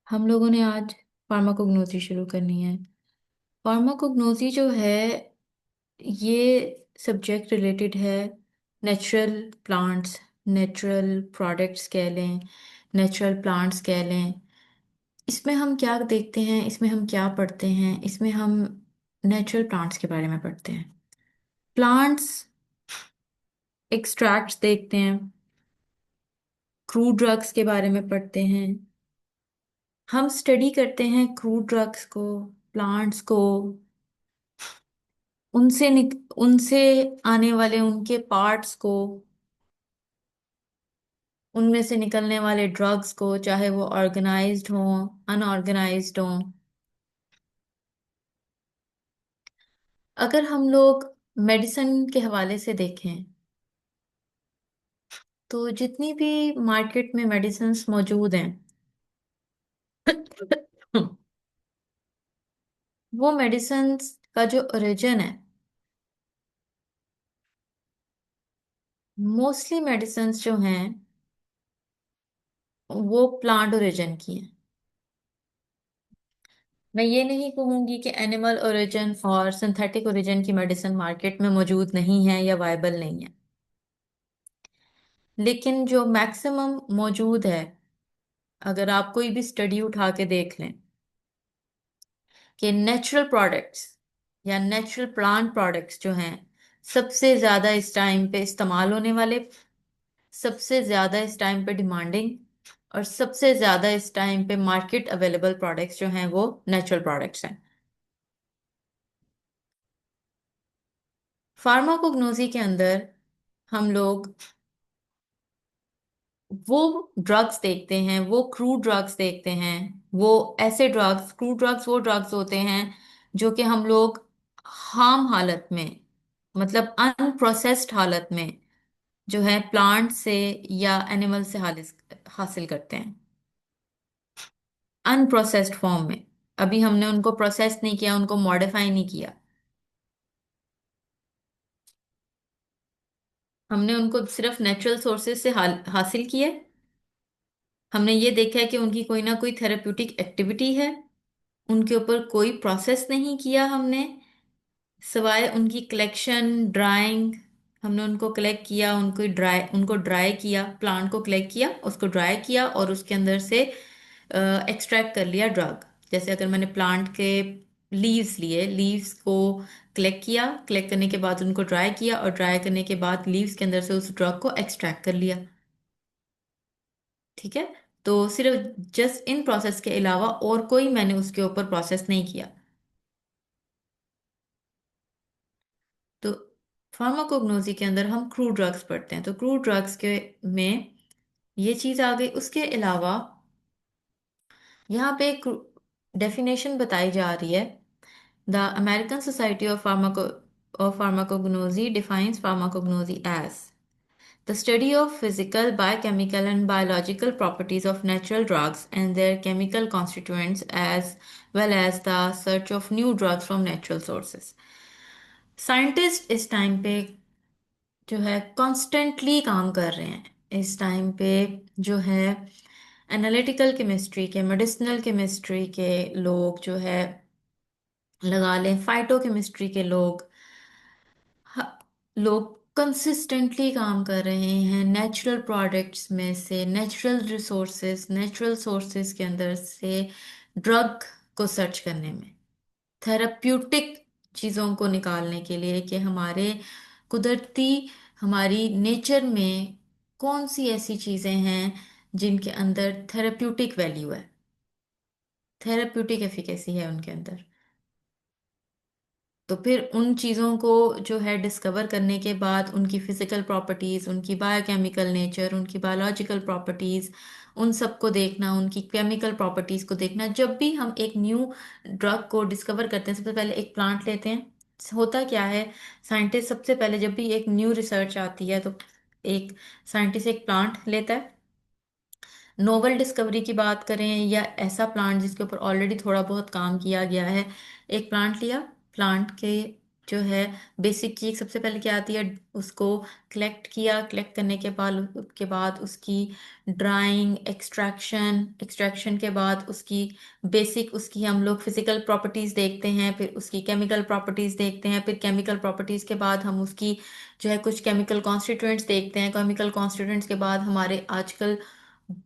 हम लोगों ने आज फार्माकोग्नोसी शुरू करनी है। फार्माकोग्नोसी जो है, ये सब्जेक्ट रिलेटेड है नेचुरल प्लांट्स, नेचुरल प्रोडक्ट्स कह लें, नेचुरल प्लांट्स कह लें। इसमें हम क्या देखते हैं, इसमें हम क्या पढ़ते हैं, इसमें हम नेचुरल प्लांट्स के बारे में पढ़ते हैं। प्लांट्स एक्सट्रैक्ट्स देखते हैं, क्रूड ड्रग्स के बारे में पढ़ते हैं। हम स्टडी करते हैं क्रूड ड्रग्स को, प्लांट्स को, उनसे आने वाले उनके पार्ट्स को, उनमें से निकलने वाले ड्रग्स को, चाहे वो ऑर्गेनाइज्ड हों, अनऑर्गेनाइज्ड हों। अगर हम लोग मेडिसिन के हवाले से देखें, तो जितनी भी मार्केट में मेडिसिन्स मौजूद हैं वो मेडिसिन्स का जो ओरिजिन है, मोस्टली मेडिसिन्स जो हैं वो प्लांट ओरिजिन की हैं। मैं ये नहीं कहूंगी कि एनिमल ओरिजिन और सिंथेटिक ओरिजिन की मेडिसिन मार्केट में मौजूद नहीं है या वायबल नहीं है, लेकिन जो मैक्सिमम मौजूद है, अगर आप कोई भी स्टडी उठा के देख लें कि नेचुरल प्रोडक्ट्स या नेचुरल प्लांट प्रोडक्ट्स जो हैं, सबसे ज्यादा इस टाइम पे इस्तेमाल होने वाले, सबसे ज्यादा इस टाइम पे डिमांडिंग, और सबसे ज्यादा इस टाइम पे मार्केट अवेलेबल प्रोडक्ट्स जो हैं वो नेचुरल प्रोडक्ट्स हैं। फार्माकोग्नोसी के अंदर हम लोग वो ड्रग्स देखते हैं, वो क्रूड ड्रग्स देखते हैं, वो ऐसे ड्रग्स, क्रूड ड्रग्स वो ड्रग्स होते हैं जो कि हम लोग हार्म हालत में, मतलब अनप्रोसेस्ड हालत में, जो है प्लांट से या एनिमल से हासिल करते हैं, अनप्रोसेस्ड फॉर्म में। अभी हमने उनको प्रोसेस नहीं किया, उनको मॉडिफाई नहीं किया, हमने उनको सिर्फ नेचुरल सोर्सेज से हासिल किया। हमने ये देखा है कि उनकी कोई ना कोई थेरेप्यूटिक एक्टिविटी है, उनके ऊपर कोई प्रोसेस नहीं किया हमने, सिवाय उनकी कलेक्शन, ड्राइंग। हमने उनको कलेक्ट किया, उनको ड्राई किया, प्लांट को कलेक्ट किया, उसको ड्राई किया और उसके अंदर से एक्सट्रैक्ट कर लिया ड्रग। जैसे अगर मैंने प्लांट के लीव्स लिए, लीव्स को कलेक्ट किया, कलेक्ट करने के बाद उनको ड्राई किया और ड्राई करने के बाद लीव्स के अंदर से उस ड्रग को एक्सट्रैक्ट कर लिया। ठीक है। तो सिर्फ जस्ट इन प्रोसेस के अलावा और कोई मैंने उसके ऊपर प्रोसेस नहीं किया। तो फार्माकोग्नोसी के अंदर हम क्रूड ड्रग्स पढ़ते हैं, तो क्रूड ड्रग्स के में ये चीज आ गई। उसके अलावा यहाँ पे एक डेफिनेशन बताई जा रही है। The American society of pharmacognosy defines pharmacognosy as the study of physical, biochemical, and biological properties of natural drugs and their chemical constituents, as well as the search of new drugs from natural sources. Scientist इस time पे जो है constantly काम कर रहे हैं। इस time पे जो है एनालिटिकल केमिस्ट्री के, मेडिसिनल केमिस्ट्री के लोग जो है, लगा लें फाइटो केमिस्ट्री के लोग, लोग कंसिस्टेंटली काम कर रहे हैं नेचुरल प्रोडक्ट्स में से, नेचुरल रिसोर्सेज, नेचुरल सोर्सेज के अंदर से ड्रग को सर्च करने में, थेराप्यूटिक चीज़ों को निकालने के लिए कि हमारे कुदरती, हमारी नेचर में कौन सी ऐसी चीज़ें हैं जिनके अंदर थेराप्यूटिक वैल्यू है, थेराप्यूटिक एफिकेसी है उनके अंदर। तो फिर उन चीज़ों को जो है डिस्कवर करने के बाद उनकी फिजिकल प्रॉपर्टीज़, उनकी बायोकेमिकल नेचर, उनकी बायोलॉजिकल प्रॉपर्टीज़, उन सब को देखना, उनकी केमिकल प्रॉपर्टीज़ को देखना। जब भी हम एक न्यू ड्रग को डिस्कवर करते हैं, सबसे पहले एक प्लांट लेते हैं। होता क्या है, साइंटिस्ट सबसे पहले जब भी एक न्यू रिसर्च आती है तो एक साइंटिस्ट एक प्लांट लेता है। नोवेल डिस्कवरी की बात करें या ऐसा प्लांट जिसके ऊपर ऑलरेडी थोड़ा बहुत काम किया गया है, एक प्लांट लिया, प्लांट के जो है बेसिक चीज सबसे पहले क्या आती है, उसको कलेक्ट किया, कलेक्ट करने के बाद उसकी ड्राइंग, एक्सट्रैक्शन, एक्सट्रैक्शन के बाद उसकी बेसिक, उसकी हम लोग फिजिकल प्रॉपर्टीज देखते हैं, फिर उसकी केमिकल प्रॉपर्टीज देखते हैं, फिर केमिकल प्रॉपर्टीज के बाद हम उसकी जो है कुछ केमिकल कॉन्स्टिट्यूएंट्स देखते हैं, केमिकल कॉन्स्टिट्यूएंट्स के बाद हमारे आजकल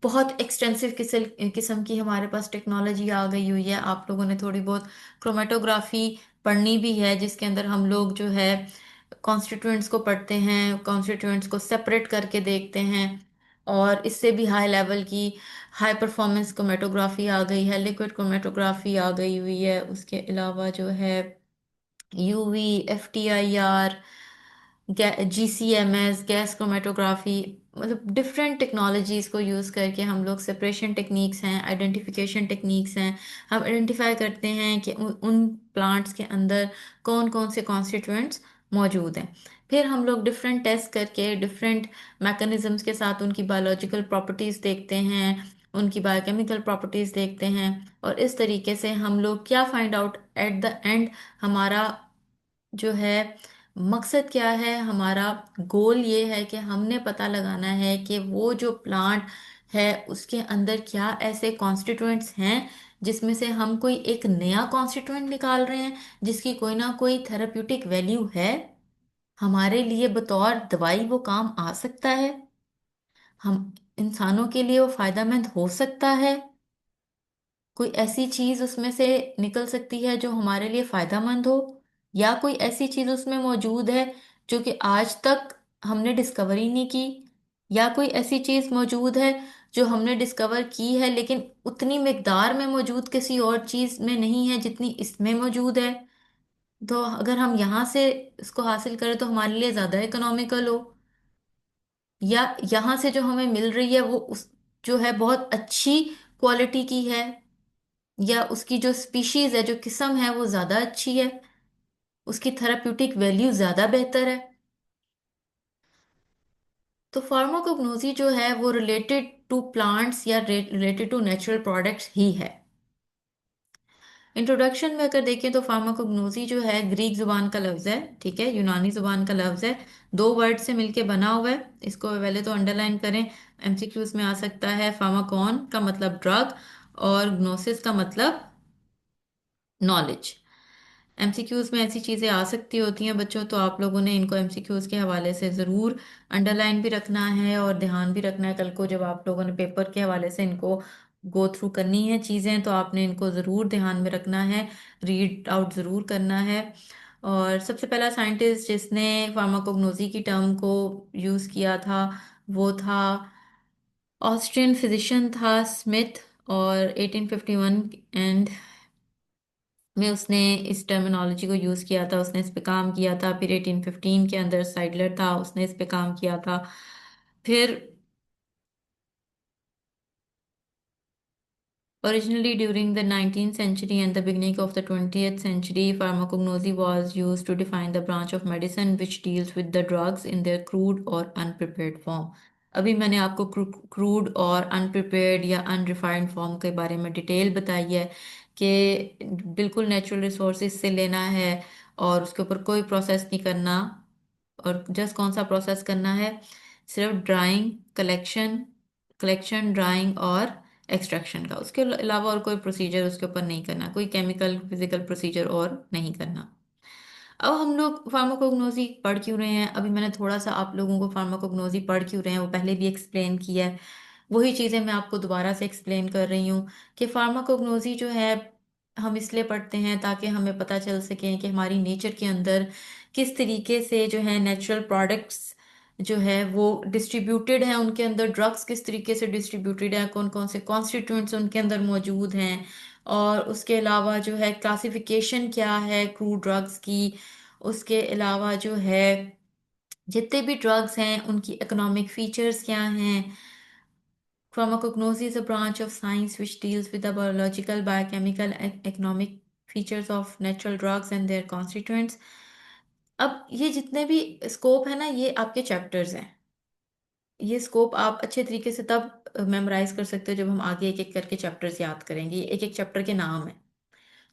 बहुत एक्सटेंसिव किस्म किस्म की हमारे पास टेक्नोलॉजी आ गई हुई है। आप लोगों ने थोड़ी बहुत क्रोमेटोग्राफी पढ़नी भी है, जिसके अंदर हम लोग जो है कॉन्स्टिट्यूएंट्स को पढ़ते हैं, कॉन्स्टिट्यूएंट्स को सेपरेट करके देखते हैं। और इससे भी हाई लेवल की हाई परफॉर्मेंस क्रोमेटोग्राफी आ गई है, लिक्विड क्रोमेटोग्राफी आ गई हुई है। उसके अलावा जो है UV, FTIR, GCMS, gas chromatography, मतलब डिफरेंट टेक्नोलॉजीज को यूज करके हम लोग सेपरेशन टेक्निक्स हैं, आइडेंटिफिकेशन टेक्निक्स हैं, हम आइडेंटिफाई करते हैं कि उन प्लांट्स के अंदर कौन कौन से कॉन्स्टिट्यूएंट्स मौजूद हैं। फिर हम लोग डिफरेंट टेस्ट करके डिफरेंट मैकेनिज्म्स के साथ उनकी बायोलॉजिकल प्रॉपर्टीज देखते हैं, उनकी बायोकेमिकल प्रॉपर्टीज देखते हैं। और इस तरीके से हम लोग क्या find out at the end, हमारा जो है मकसद क्या है, हमारा गोल ये है कि हमने पता लगाना है कि वो जो प्लांट है उसके अंदर क्या ऐसे कॉन्स्टिट्यूएंट्स हैं जिसमें से हम कोई एक नया कॉन्स्टिट्यूएंट निकाल रहे हैं, जिसकी कोई ना कोई थेराप्यूटिक वैल्यू है, हमारे लिए बतौर दवाई वो काम आ सकता है, हम इंसानों के लिए वो फायदेमंद हो सकता है, कोई ऐसी चीज उसमें से निकल सकती है जो हमारे लिए फायदेमंद हो, या कोई ऐसी चीज उसमें मौजूद है जो कि आज तक हमने डिस्कवर ही नहीं की, या कोई ऐसी चीज मौजूद है जो हमने डिस्कवर की है लेकिन उतनी मिकदार में मौजूद किसी और चीज में नहीं है जितनी इसमें मौजूद है। तो अगर हम यहाँ से इसको हासिल करें तो हमारे लिए ज्यादा इकोनॉमिकल हो, या यहाँ से जो हमें मिल रही है वो उस जो है बहुत अच्छी क्वालिटी की है, या उसकी जो स्पीशीज है, जो किस्म है वो ज्यादा अच्छी है, उसकी थेराप्यूटिक वैल्यू ज्यादा बेहतर है। तो फार्माकोग्नोसी जो है वो रिलेटेड टू प्लांट्स या रिलेटेड टू नेचुरल प्रोडक्ट्स ही है। इंट्रोडक्शन में अगर देखें तो फार्माकोग्नोसी जो है ग्रीक जुबान का लफ्ज है, ठीक है, यूनानी जुबान का लफ्ज है, दो वर्ड से मिलके बना हुआ है। इसको पहले तो अंडरलाइन करें, MCQs में आ सकता है। फार्माकॉन का मतलब ड्रग, और ग्नोसिस का मतलब नॉलेज। MCQs में ऐसी चीजें आ सकती होती हैं बच्चों, तो आप लोगों ने इनको MCQs के हवाले से जरूर अंडरलाइन भी रखना है और ध्यान भी रखना है। कल को जब आप लोगों ने पेपर के हवाले से इनको गो थ्रू करनी है चीजें, तो आपने इनको जरूर ध्यान में रखना है, रीड आउट जरूर करना है। और सबसे पहला साइंटिस्ट जिसने फार्माकोग्नोसी की टर्म को यूज किया था वो था ऑस्ट्रियन फिजिशियन था स्मिथ, और 1851 एंड में उसने इस टर्मिनोलॉजी को यूज किया था, उसने इस पे काम किया था। फिर 1815 के अंदर साइडलर था, उसने इस पे काम किया था। फिर originally during the 19th century and the beginning of the 20th century, pharmacognosy was used to define the branch of medicine which deals with the drugs in their crude or unprepared form। अभी मैंने आपको crude और अनप्रिपेयर्ड या unrefined form के बारे में detail बताई है कि बिल्कुल नेचुरल रिसोर्सेज से लेना है और उसके ऊपर कोई प्रोसेस नहीं करना, और जस्ट कौन सा प्रोसेस करना है, सिर्फ ड्राइंग, कलेक्शन, ड्राइंग और एक्सट्रैक्शन का, उसके अलावा और कोई प्रोसीजर उसके ऊपर नहीं करना, कोई केमिकल फिजिकल प्रोसीजर और नहीं करना। अब हम लोग फार्माकोग्नोसी पढ़ क्यों रहे हैं, अभी मैंने थोड़ा सा आप लोगों को फार्माकोग्नोसी पढ़ क्यों रहे हैं वो पहले भी एक्सप्लेन किया है, वही चीज़ें मैं आपको दोबारा से एक्सप्लेन कर रही हूँ कि फार्माकोग्नोसी जो है हम इसलिए पढ़ते हैं ताकि हमें पता चल सके कि हमारी नेचर के अंदर किस तरीके से जो है नेचुरल प्रोडक्ट्स जो है वो डिस्ट्रीब्यूटेड हैं, उनके अंदर ड्रग्स किस तरीके से डिस्ट्रीब्यूटेड हैं, कौन कौन से कॉन्स्टिट्यूएंट्स उनके अंदर मौजूद हैं, और उसके अलावा जो है क्लासिफिकेशन क्या है क्रूड ड्रग्स की। उसके अलावा जो है जितने भी ड्रग्स हैं उनकी इकोनॉमिक फीचर्स क्या हैं। Pharmacognosy is a branch of science which deals with the biological, biochemical, and economic features of natural drugs and their constituents। अब ये जितने भी स्कोप है ना, ये आपके चैप्टर्स हैं। ये स्कोप आप अच्छे तरीके से तब मेमोराइज कर सकते हो जब हम आगे एक एक करके चैप्टर्स याद करेंगे, एक एक चैप्टर के नाम है।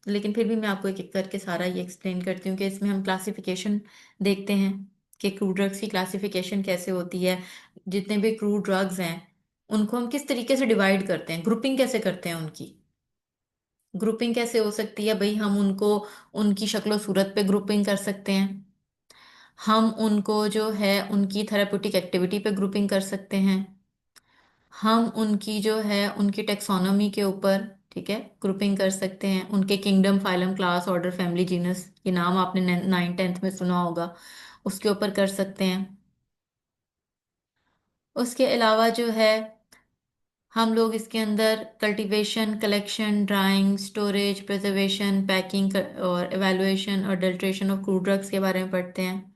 लेकिन फिर भी मैं आपको एक एक करके सारा ये एक्सप्लेन करती हूँ कि इसमें हम क्लासिफिकेशन देखते हैं कि क्रूड ड्रग्स की क्लासिफिकेशन कैसे होती है। जितने भी क्रूड ड्रग्स हैं उनको हम किस तरीके से डिवाइड करते हैं, ग्रुपिंग कैसे करते हैं उनकी। ग्रुपिंग कैसे हो सकती है भाई, हम उनको उनकी शक्लो सूरत पे ग्रुपिंग कर सकते हैं। हम उनको जो है उनकी थेराप्यूटिक एक्टिविटी पे ग्रुपिंग कर सकते हैं। हम उनकी जो है उनकी टेक्सोनोमी के ऊपर, ठीक है, ग्रुपिंग कर सकते हैं। उनके kingdom, phylum, class, order, family, genus, ये नाम आपने 9th 10th में सुना होगा, उसके ऊपर कर सकते हैं। उसके अलावा जो है हम लोग इसके अंदर cultivation, collection, drawing, storage, preservation, packing और एवेलुएशन और अडल्ट्रेशन ऑफ क्रूड ड्रग्स के बारे में पढ़ते हैं।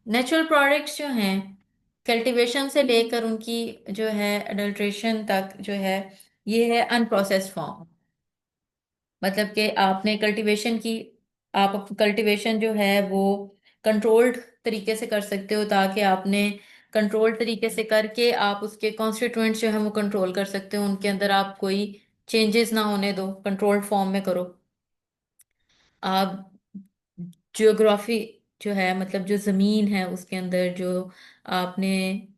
नेचुरल प्रोडक्ट्स जो हैं, कल्टीवेशन से लेकर उनकी जो है अडल्ट्रेशन तक जो है, ये है अनप्रोसेस्ड फॉर्म। मतलब कि आपने कल्टीवेशन की, आप कल्टीवेशन जो है वो कंट्रोल्ड तरीके से कर सकते हो, ताकि आपने कंट्रोल्ड तरीके से करके आप उसके कॉन्स्टिट्यूएंट्स जो है वो कंट्रोल कर सकते हो, उनके अंदर आप कोई चेंजेस ना होने दो, कंट्रोल्ड फॉर्म में करो। आप जियोग्राफी जो है, मतलब जो जमीन है उसके अंदर जो आपने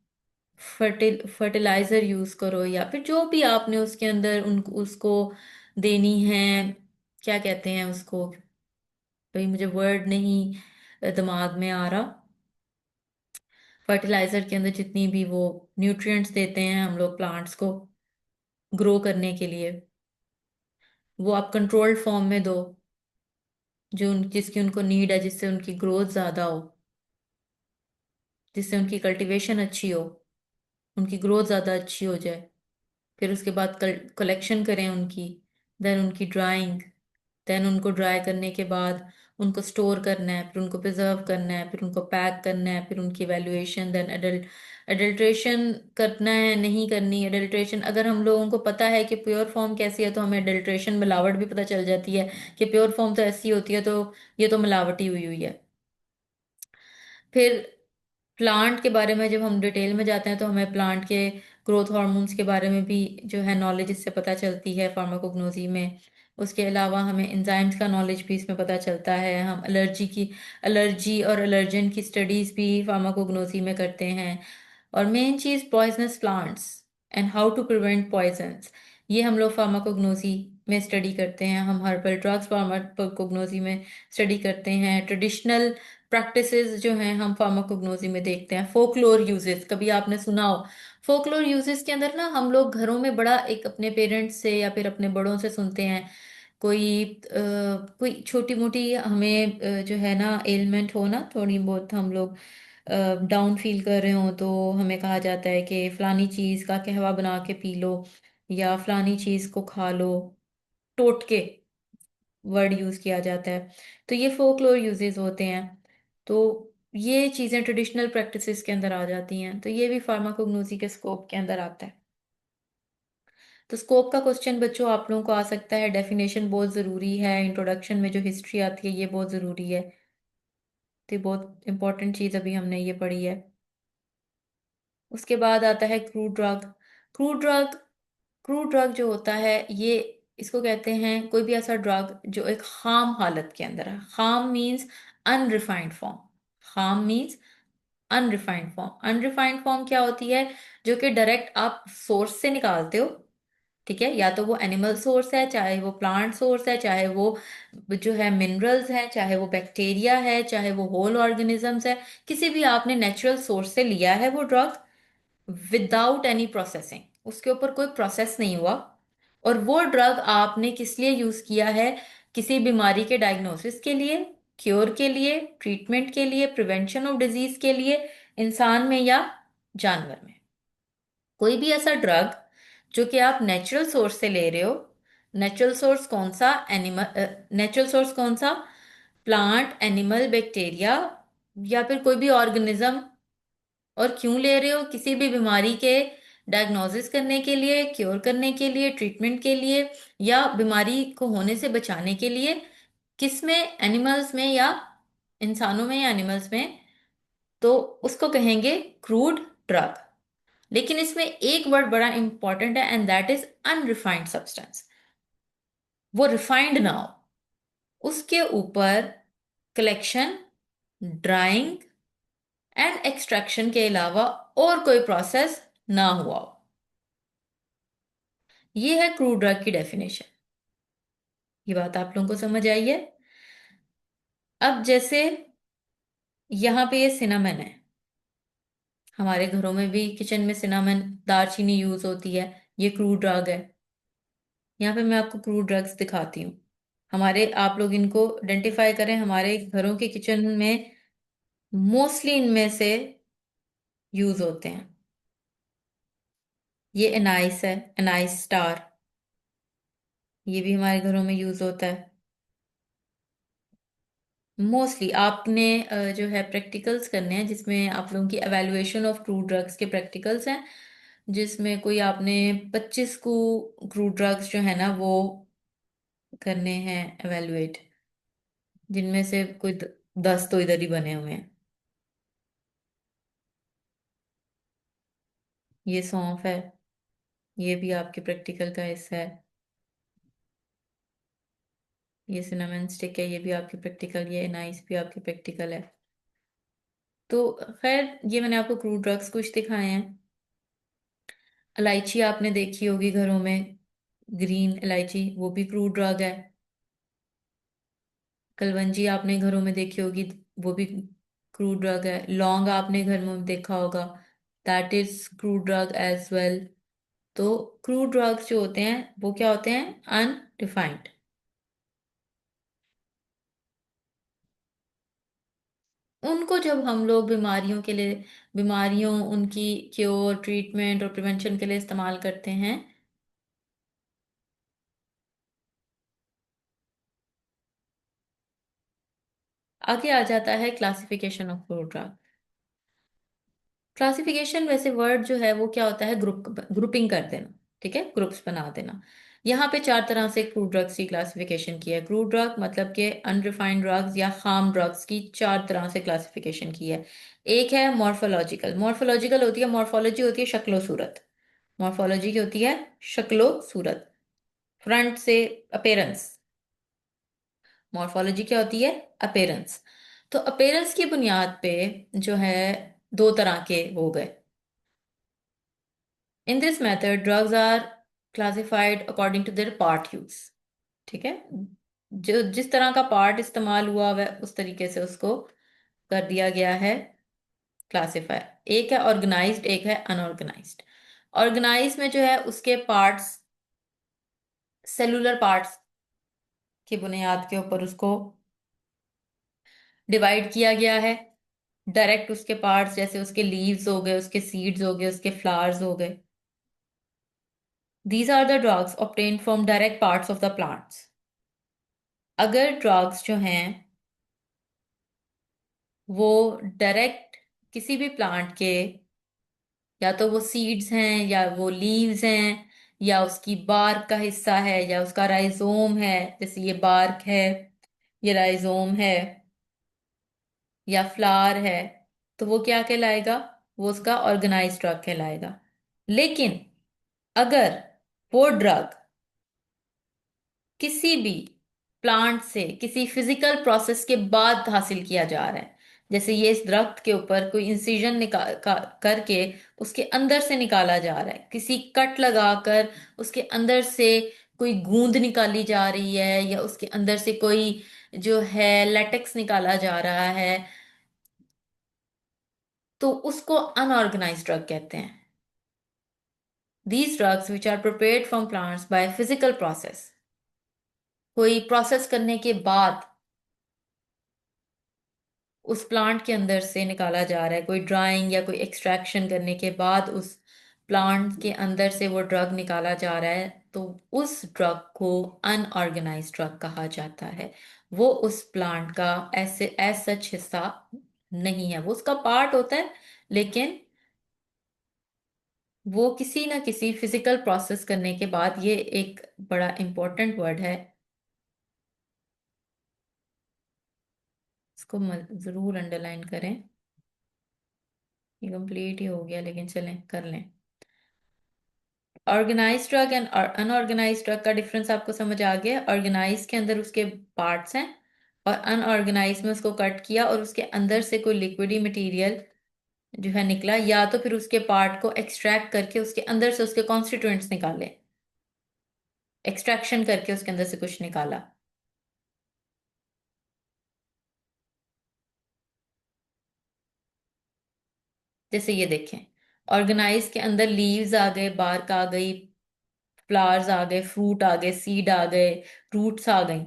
फर्टिलाइजर यूज करो, या फिर जो भी आपने उसके अंदर उनको उसको देनी है, क्या कहते हैं उसको, भाई मुझे वर्ड नहीं दिमाग में आ रहा। फर्टिलाइजर के अंदर जितनी भी वो न्यूट्रिएंट्स देते हैं हम लोग प्लांट्स को ग्रो करने के लिए, वो आप कंट्रोल्ड फॉर्म में दो, जिसकी उनको नीड है, जिससे उनकी ग्रोथ ज्यादा हो, जिससे उनकी कल्टीवेशन अच्छी हो, उनकी ग्रोथ ज्यादा अच्छी हो जाए। फिर उसके बाद कलेक्शन करें उनकी, देन उनकी ड्राइंग, देन उनको ड्राई करने के बाद उनको स्टोर करना है, फिर उनको प्रिजर्व करना है, फिर उनको पैक करना है, फिर उनकी वैल्यूएशन, देन अडल्ट्रेशन करना है नहीं करनी। अडल्ट्रेशन अगर हम लोगों को पता है कि प्योर फॉर्म कैसी है, तो हमें अडल्ट्रेशन मिलावट भी पता चल जाती है कि प्योर फॉर्म तो ऐसी होती है, तो ये तो मिलावटी हुई हुई है। फिर प्लांट के बारे में जब हम डिटेल में जाते हैं, तो हमें प्लांट के ग्रोथ हार्मोन्स के बारे में भी जो है नॉलेज इससे पता चलती है फार्माकोग्नोजी में। उसके अलावा हमें एंजाइम्स का नॉलेज भी इसमें पता चलता है। हम एलर्जी और एलर्जन की स्टडीज भी फार्माकोग्नोजी में करते हैं। और मेन चीज poisonous plants and how to prevent poisons, ये हम लोग फार्माकोग्नोजी में स्टडी करते हैं। हम हर्बल ड्रग्स फार्माकोग्नोजी में स्टडी करते हैं। ट्रेडिशनल प्रैक्टिसेस जो हैं हम फार्माकोग्नोजी में देखते हैं। फोकलोर यूजेस कभी आपने सुना हो? फोकलोर यूजेस के अंदर ना हम लोग घरों में बड़ा एक अपने पेरेंट्स से या फिर अपने बड़ों से सुनते हैं, कोई छोटी मोटी हमें जो है ना एलिमेंट हो ना, थोड़ी बहुत हम लोग डाउन फील कर रहे हो, तो हमें कहा जाता है कि फलानी चीज का कहवा बना के पी लो, या फलानी चीज को खा लो। टोटके वर्ड यूज किया जाता है। तो ये फोकलोर यूजेस होते हैं। तो ये चीजें ट्रेडिशनल प्रैक्टिसेस के अंदर आ जाती हैं, तो ये भी फार्माकोग्नोसी के स्कोप के अंदर आता है। तो स्कोप का क्वेश्चन बच्चों आप लोगों को आ सकता है। डेफिनेशन बहुत जरूरी है, इंट्रोडक्शन में जो हिस्ट्री आती है ये बहुत जरूरी है। तो ये बहुत इंपॉर्टेंट चीज अभी हमने ये पढ़ी है। उसके बाद आता है crude drug. Crude drug crude drug जो होता है, ये इसको कहते हैं कोई भी ऐसा ड्रग जो एक खाम हालत के अंदर है। खाम मीन्स अनरिफाइंड फॉर्म। खाम means unrefined form. Unrefined form क्या होती है? जो कि डायरेक्ट आप सोर्स से निकालते हो, ठीक है, या तो वो एनिमल सोर्स है, चाहे वो प्लांट सोर्स है, चाहे वो जो है मिनरल्स है, चाहे वो बैक्टीरिया है, चाहे वो होल ऑर्गेनिजम्स है। किसी भी आपने नेचुरल सोर्स से लिया है वो ड्रग, विदाउट एनी प्रोसेसिंग, उसके ऊपर कोई प्रोसेस नहीं हुआ, और वो ड्रग आपने किस लिए यूज किया है? किसी बीमारी के डायग्नोसिस के लिए, क्योर के लिए, ट्रीटमेंट के लिए, प्रिवेंशन ऑफ डिजीज के लिए, इंसान में या जानवर में। कोई भी ऐसा ड्रग जो कि आप नेचुरल सोर्स से ले रहे हो, नेचुरल सोर्स कौन सा? एनिमल। नेचुरल सोर्स कौन सा? प्लांट, एनिमल, बैक्टीरिया, या फिर कोई भी ऑर्गेनिज्म। और क्यों ले रहे हो? किसी भी बीमारी के डायग्नोसिस करने के लिए, क्योर करने के लिए, ट्रीटमेंट के लिए, या बीमारी को होने से बचाने के लिए। किस में? एनिमल्स में या इंसानों में या एनिमल्स में। तो उसको कहेंगे क्रूड ड्रग। लेकिन इसमें एक वर्ड बड़ा इंपॉर्टेंट है, and that is unrefined substance. वो रिफाइंड ना हो। उसके ऊपर कलेक्शन, ड्राइंग एंड एक्सट्रैक्शन के अलावा और कोई प्रोसेस ना हुआ हो। ये है क्रूड ड्रग की डेफिनेशन। ये बात आप लोगों को समझ आई है? अब जैसे यहाँ पे ये सिनामन है, हमारे घरों में भी किचन में सिनामन, दालचीनी यूज होती है, ये क्रूड ड्रग है। यहाँ पे मैं आपको क्रूड ड्रग्स दिखाती हूँ। हमारे, आप लोग इनको आइडेंटिफाई करें, हमारे घरों के किचन में मोस्टली इनमें से यूज होते हैं। ये एनाइस है, एनाइस स्टार, ये भी हमारे घरों में यूज होता है मोस्टली। आपने जो है प्रैक्टिकल्स करने हैं, जिसमें आप लोगों की एवेलुएशन ऑफ क्रूड ड्रग्स के प्रैक्टिकल्स हैं, जिसमें कोई आपने 25 को क्रूड ड्रग्स जो है ना वो करने हैं एवेलुएट, जिनमें से कोई 10 तो इधर ही बने हुए हैं। ये सौंफ है, ये भी आपके प्रैक्टिकल का हिस्सा है। ये सिनेमन स्टिक है, ये भी आपकी प्रैक्टिकल, ये एनाइस भी आपकी प्रैक्टिकल है। तो खैर, ये मैंने आपको क्रूड ड्रग्स कुछ दिखाए हैं। इलायची आपने देखी होगी घरों में, ग्रीन इलायची, वो भी क्रूड ड्रग है। कलवंजी आपने घरों में देखी होगी, वो भी क्रूड ड्रग है। लौंग आपने घर में देखा होगा, that is crude drug as well. तो क्रूड ड्रग्स जो होते हैं वो क्या होते हैं? अनडिफाइंड। उनको जब हम लोग बीमारियों के लिए, बीमारियों, उनकी क्योर, ट्रीटमेंट और प्रिवेंशन के लिए इस्तेमाल करते हैं। आगे आ जाता है classification of crude drug. Classification वैसे वर्ड जो है वो क्या होता है? ग्रुपिंग कर देना, ठीक है, ग्रुप्स बना देना। यहाँ पे 4 तरह से क्रूड ड्रग्स की क्लासिफिकेशन की है। क्रूड ड्रग मतलब के अनरिफाइंड ड्रग्स या खाम ड्रग्स की 4 तरह से क्लासिफिकेशन की है। एक है मॉर्फोलॉजिकल। मॉर्फोलॉजिकल होती है, मॉर्फोलॉजी होती है शक्लो सूरत। मॉर्फोलॉजी की होती है शक्लो सूरत, फ्रंट से, अपेरेंस। मॉर्फोलॉजी क्या होती है? अपेरेंस। तो अपेरेंस की बुनियाद पे जो है 2 तरह के हो गए। In this method, drugs are classified according to their part use। ठीक है, जो जिस तरह का पार्ट इस्तेमाल हुआ वह उस तरीके से उसको कर दिया गया है क्लासिफाई। एक है ऑर्गेनाइज्ड, एक है अनऑर्गेनाइज्ड। ऑर्गेनाइज में जो है उसके पार्ट्स, सेलुलर पार्ट्स की बुनियाद के ऊपर उसको डिवाइड किया गया है। डायरेक्ट उसके पार्ट्स, जैसे उसके लीव्स हो गए, उसके सीड्स हो गए, उसके फ्लावर्स हो गए। These are the drugs obtained from direct parts of the plants. अगर ड्रग्स जो हैं वो डायरेक्ट किसी भी प्लांट के, या तो वो सीड्स हैं या वो लीव्स हैं या उसकी बार्क का हिस्सा है या उसका राइजोम है, जैसे ये बार्क है, ये राइजोम है, या फ्लावर है, तो वो क्या कहलाएगा? वो उसका ऑर्गेनाइज्ड ड्रग कहलाएगा। लेकिन अगर वो ड्रग किसी भी प्लांट से किसी फिजिकल प्रोसेस के बाद हासिल किया जा रहा है, जैसे ये इस दरख्त के ऊपर कोई इंसिजन करके उसके अंदर से निकाला जा रहा है, किसी कट लगाकर उसके अंदर से कोई गूंद निकाली जा रही है, या उसके अंदर से कोई जो है लेटेक्स निकाला जा रहा है, तो उसको अनऑर्गेनाइज्ड ड्रग कहते हैं। These drugs which are prepared from plants by physical process, कोई प्रोसेस करने के बाद उस प्लांट के अंदर से निकाला जा रहा है, कोई ड्राइंग या कोई एक्सट्रैक्शन करने के बाद उस प्लांट के अंदर से वो ड्रग निकाला जा रहा है, तो उस ड्रग को अनऑर्गेनाइज्ड ड्रग कहा जाता है। वो उस प्लांट का ऐसे एज सच हिस्सा नहीं है, वो उसका पार्ट होता है, लेकिन वो किसी ना किसी फिजिकल प्रोसेस करने के बाद, ये एक बड़ा इंपॉर्टेंट वर्ड है, इसको जरूर अंडरलाइन करें। ये कंप्लीट ही हो गया, लेकिन चलें कर लें। Organise drug and unorganise drug का डिफरेंस आपको समझ आ गया? ऑर्गेनाइज के अंदर उसके पार्ट्स हैं, और अनऑर्गेनाइज में उसको कट किया और उसके अंदर से कोई लिक्विडी मटेरियल जो है निकला, या तो फिर उसके पार्ट को एक्सट्रैक्ट करके उसके अंदर से उसके कॉन्स्टिट्यूएंट्स निकाले, एक्सट्रैक्शन करके उसके अंदर से कुछ निकाला। जैसे ये देखें, ऑर्गेनाइज के अंदर लीव्स आ गए, बार्क आ गई, फ्लावर्स आ गए, फ्रूट आ गए, सीड आ गए, रूट्स आ गई।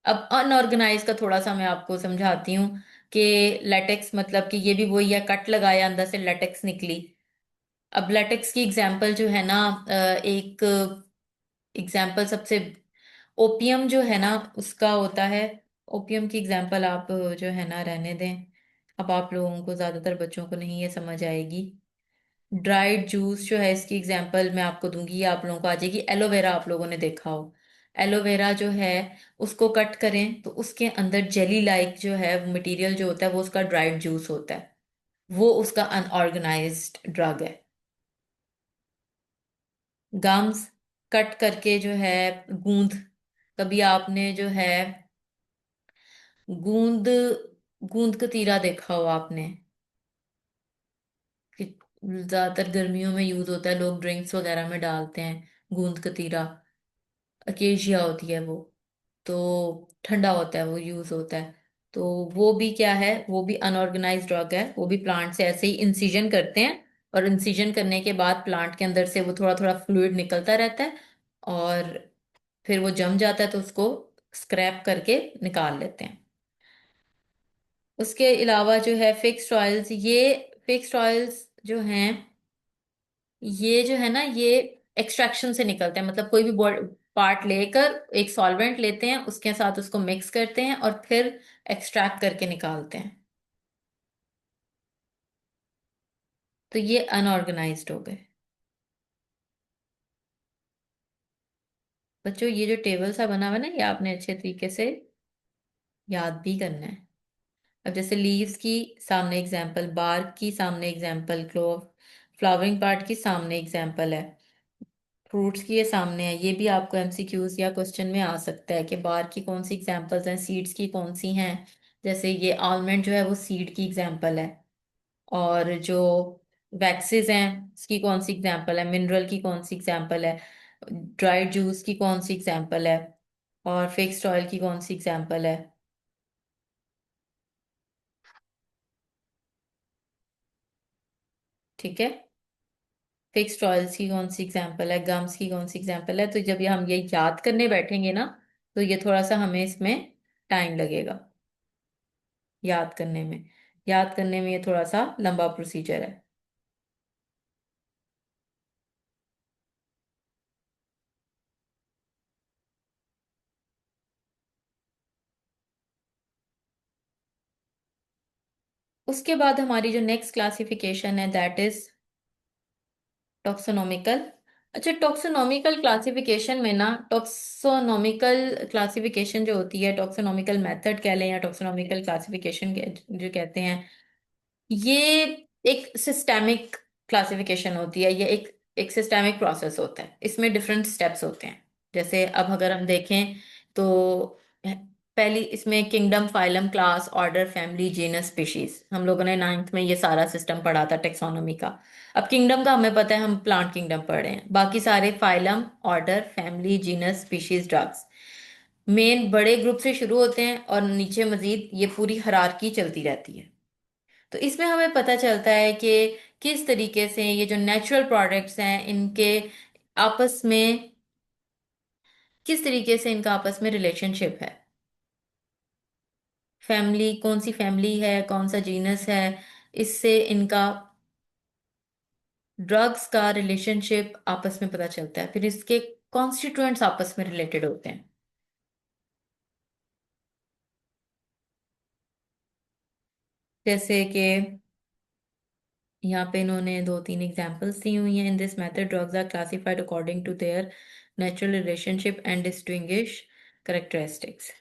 अब अनऑर्गेनाइज का थोड़ा सा मैं आपको समझाती हूँ कि लेटेक्स मतलब कि ये भी वही है, कट लगाया अंदर से लेटेक्स निकली। अब लेटेक्स की एग्जांपल जो है ना, एक एग्जांपल सबसे, ओपियम जो है ना उसका होता है। ओपियम की एग्जांपल आप जो है ना रहने दें, अब आप लोगों को, ज्यादातर बच्चों को नहीं ये समझ आएगी। ड्राइड जूस जो है इसकी एग्जांपल मैं आपको दूंगी, ये आप लोगों को आ जाएगी। एलोवेरा आप लोगों ने देखा हो, एलोवेरा जो है उसको कट करें तो उसके अंदर जेली लाइक जो है मटेरियल जो होता है वो उसका ड्राइड जूस होता है, वो उसका अनऑर्गेनाइज्ड ड्रग है। गम्स कट करके जो है, गूंद, कभी आपने जो है गूंद, गूंद कतीरा देखा हो आपने कि ज्यादातर गर्मियों में यूज होता है, लोग ड्रिंक्स वगैरह में डालते हैं गूंद कतीरा। अकेशिया होती है वो, तो ठंडा होता है वो, यूज होता है। तो वो भी क्या है, वो भी अनऑर्गेनाइज ड्रग है, वो भी प्लांट से ऐसे ही इंसिजन करते हैं, और इंसिजन करने के बाद प्लांट के अंदर से वो थोड़ा थोड़ा फ्लूइड निकलता रहता है, और फिर वो जम जाता है तो उसको स्क्रैप करके निकाल लेते हैं। उसके अलावा जो है फिक्स्ड ऑयल्स, ये फिक्स्ड ऑयल्स जो हैं, ये जो है ना ये एक्सट्रैक्शन से निकलते हैं, मतलब कोई भी पार्ट लेकर एक सॉल्वेंट लेते हैं, उसके साथ उसको मिक्स करते हैं और फिर एक्सट्रैक्ट करके निकालते हैं। तो ये अनऑर्गेनाइज्ड हो गए। बच्चों ये जो टेबल सा बना हुआ है ना, ये आपने अच्छे तरीके से याद भी करना है। अब जैसे लीव्स की सामने एग्जाम्पल, बार्क की सामने एग्जाम्पल, क्लोव, फ्लावरिंग पार्ट की सामने एग्जाम्पल है, फ्रूट्स की ये सामने है। ये भी आपको एमसीक्यूज या क्वेश्चन में आ सकता है कि बार की कौन सी एग्जांपल्स हैं, सीड्स की कौन सी हैं। जैसे ये आलमंड जो है वो सीड की एग्जांपल है, और जो वैक्सेस हैं उसकी कौन सी एग्जांपल है, मिनरल की कौन सी एग्जांपल है, ड्राइड जूस की कौन सी एग्जांपल है, और फिक्स्ड ऑयल की कौन सी एग्जांपल है। ठीक है, फिक्स्ड ऑयल्स की कौन सी एग्जांपल है, गम्स की कौन सी एग्जांपल है। तो जब ये हम ये याद करने बैठेंगे ना, तो ये थोड़ा सा हमें इसमें टाइम लगेगा याद करने में। याद करने में ये थोड़ा सा लंबा प्रोसीजर है। उसके बाद हमारी जो नेक्स्ट क्लासिफिकेशन है दैट इज टॉक्सोनॉमिकल। अच्छा, टॉक्सोनॉमिकल क्लासिफिकेशन में ना, टॉक्सोनॉमिकल क्लासिफिकेशन जो होती है, टॉक्सोनॉमिकल मेथड कह लें या टॉक्सोनॉमिकल क्लासिफिकेशन जो कहते हैं, ये एक सिस्टेमिक क्लासिफिकेशन होती है। ये एक एक सिस्टेमिक प्रोसेस होता है, इसमें डिफरेंट स्टेप्स होते हैं। जैसे अब अगर हम देखें तो पहली इसमें kingdom, phylum, class, order, family, genus, species, हम लोगों ने नाइन्थ में ये सारा सिस्टम पढ़ा था टेक्सोनोमी का। अब किंगडम का हमें पता है, हम प्लांट किंगडम पढ़ रहे हैं, बाकी सारे phylum, order, family, genus, species, drugs, main बड़े ग्रुप से शुरू होते हैं और नीचे मजीद ये पूरी हायरार्की चलती रहती है। तो इसमें हमें पता चलता है कि किस तरीके से ये जो नेचुरल प्रोडक्ट्स हैं इनके आपस में, किस तरीके से इनका आपस में रिलेशनशिप है। फैमिली, कौन सी फैमिली है, कौन सा जीनस है, इससे इनका ड्रग्स का रिलेशनशिप आपस में पता चलता है। फिर इसके कॉन्स्टिट्यूएंट्स आपस में रिलेटेड होते हैं। जैसे कि यहाँ पे इन्होंने दो तीन एग्जांपल्स दी हुई हैं। In this method drugs are classified according to their natural relationship and distinguish characteristics.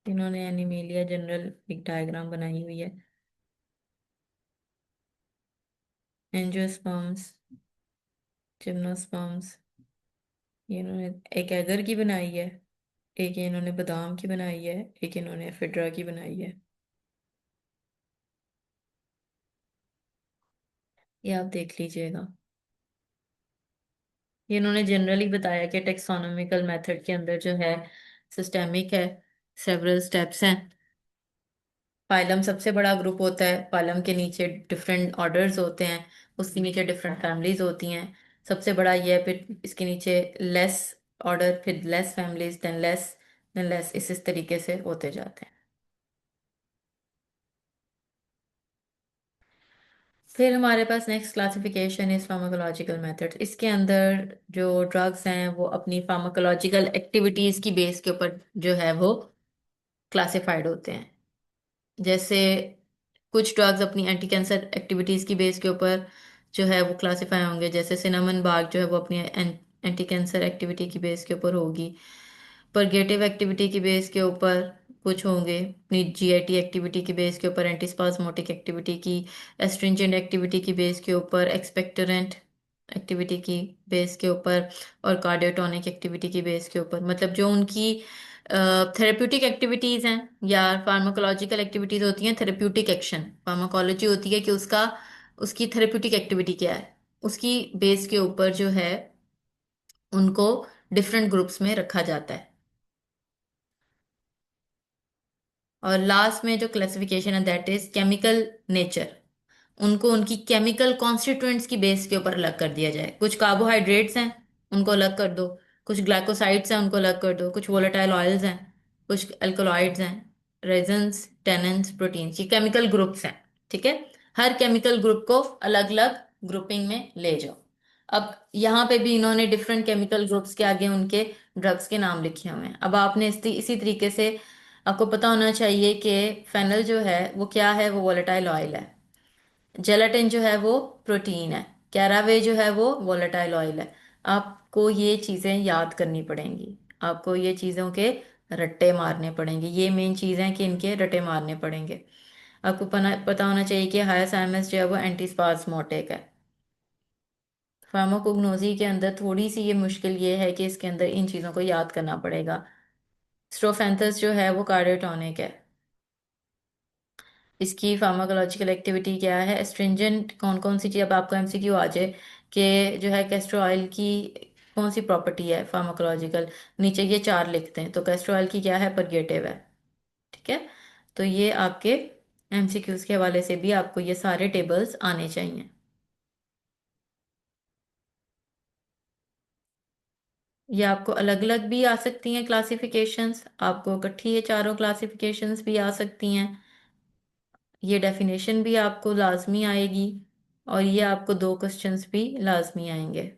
इन्होंने एनिमेलिया जनरल एक डायग्राम बनाई हुई है। Angiosperms, gymnosperms. ये इन्होंने एक एगर की बनाई है, एक ये इन्होंने बादाम की बनाई है, एक इन्होंने फिड्रा की बनाई है। ये आप देख लीजिएगा। ये इन्होंने जनरली बताया कि टेक्सोनोमिकल मेथड के अंदर जो है सिस्टेमिक है, सेवरल स्टेप्स हैं। फाइलम सबसे बड़ा ग्रुप होता है, फाइलम के नीचे डिफरेंट ऑर्डर्स होते हैं, उसके नीचे डिफरेंट फैमिलीज होती हैं। सबसे बड़ा ये है, फिर इसके नीचे लेस ऑर्डर, फिर लेस फैमिलीज, देन लेस, इस तरीके से होते जाते हैं। फिर हमारे पास next classification is pharmacological methods. इसके अंदर जो ड्रग्स हैं वो अपनी फार्माकोलॉजिकल एक्टिविटीज की बेस के ऊपर जो है वो क्लासिफाइड होते हैं। जैसे कुछ ड्रग्स अपनी एंटी कैंसर एक्टिविटीज की बेस के ऊपर जो है वो क्लासिफाई होंगे, जैसे सिनेमन बाग जो है वो अपनी एंटी कैंसर एक्टिविटी की बेस के ऊपर होगी। परगेटिव एक्टिविटी की बेस के ऊपर कुछ होंगे, अपनी जीआईटी एक्टिविटी की बेस के ऊपर, एंटीस्पाज्मोटिक एक्टिविटी की, एस्ट्रिंजेंट एक्टिविटी की बेस के ऊपर, एक्सपेक्टोरेंट एक्टिविटी की बेस के ऊपर, और कार्डियोटोनिक एक्टिविटी की बेस के ऊपर। मतलब जो उनकी थेरेप्यूटिक एक्टिविटीज हैं या फार्माकोलॉजिकल एक्टिविटीज होती हैं, थेरेप्यूटिक एक्शन, फार्माकोलॉजी होती है कि उसका, उसकी थेरेप्यूटिक एक्टिविटी क्या है, उसकी बेस के ऊपर जो है उनको डिफरेंट ग्रुप्स में रखा जाता है। और लास्ट में जो क्लासिफिकेशन है दैट इज केमिकल नेचर। उनको उनकी केमिकल कॉन्स्टिट्यूएंट्स की बेस के ऊपर अलग कर दिया जाए। कुछ कार्बोहाइड्रेट्स हैं, उनको अलग कर दो। कुछ ग्लाइकोसाइड्स हैं, उनको अलग कर दो। कुछ वोलेटाइल ऑयल्स हैं, कुछ एल्कलॉइड्स हैं, रेजन्स, टेनेंस, प्रोटीन्स, ये केमिकल ग्रुप्स हैं। ठीक है, हर केमिकल ग्रुप को अलग अलग ग्रुपिंग में ले जाओ। अब यहाँ पे भी इन्होंने डिफरेंट केमिकल ग्रुप्स के आगे उनके ड्रग्स के नाम लिखे हुए हैं। अब आपने इसी तरीके से आपको पता होना चाहिए कि फेनल जो है वो क्या है, वो वोलेटाइल ऑयल है। जेलाटिन जो है वो प्रोटीन है। कैरावे जो है वो वोलेटाइल ऑयल है। आपको ये चीज़ें याद करनी पड़ेंगी, आपको ये चीज़ों के रट्टे मारने पड़ेंगे। ये मेन चीज़ है कि इनके रट्टे मारने पड़ेंगे। आपको पता होना चाहिए कि हायरसाइमस जो है वो एंटीस्पाज्मोटिक है। फार्माकोग्नोजी के अंदर थोड़ी सी ये मुश्किल ये है कि इसके अंदर इन चीज़ों को याद करना पड़ेगा। स्ट्रोफेंथस जो है वो कार्डियोटोनिक है। इसकी फार्माकोलॉजिकल एक्टिविटी क्या है, एस्ट्रिंजेंट कौन कौन सी चीज़, अब आपको एमसीक्यू आ जाए कि जो है कैस्टर ऑयल की कौन सी प्रॉपर्टी है फार्माकोलॉजिकल, नीचे ये चार लिखते हैं, तो कैस्टर ऑयल की क्या है, परगेटिव है। ठीक है, तो ये आपके एमसीक्यूज के हवाले से भी आपको ये सारे टेबल्स आने चाहिए। ये आपको अलग अलग भी आ सकती हैं क्लासिफिकेशंस, आपको इकट्ठी ये चारों क्लासिफिकेशंस भी आ सकती हैं। ये डेफिनेशन भी आपको लाजमी आएगी, और ये आपको दो क्वेश्चंस भी लाजमी आएंगे।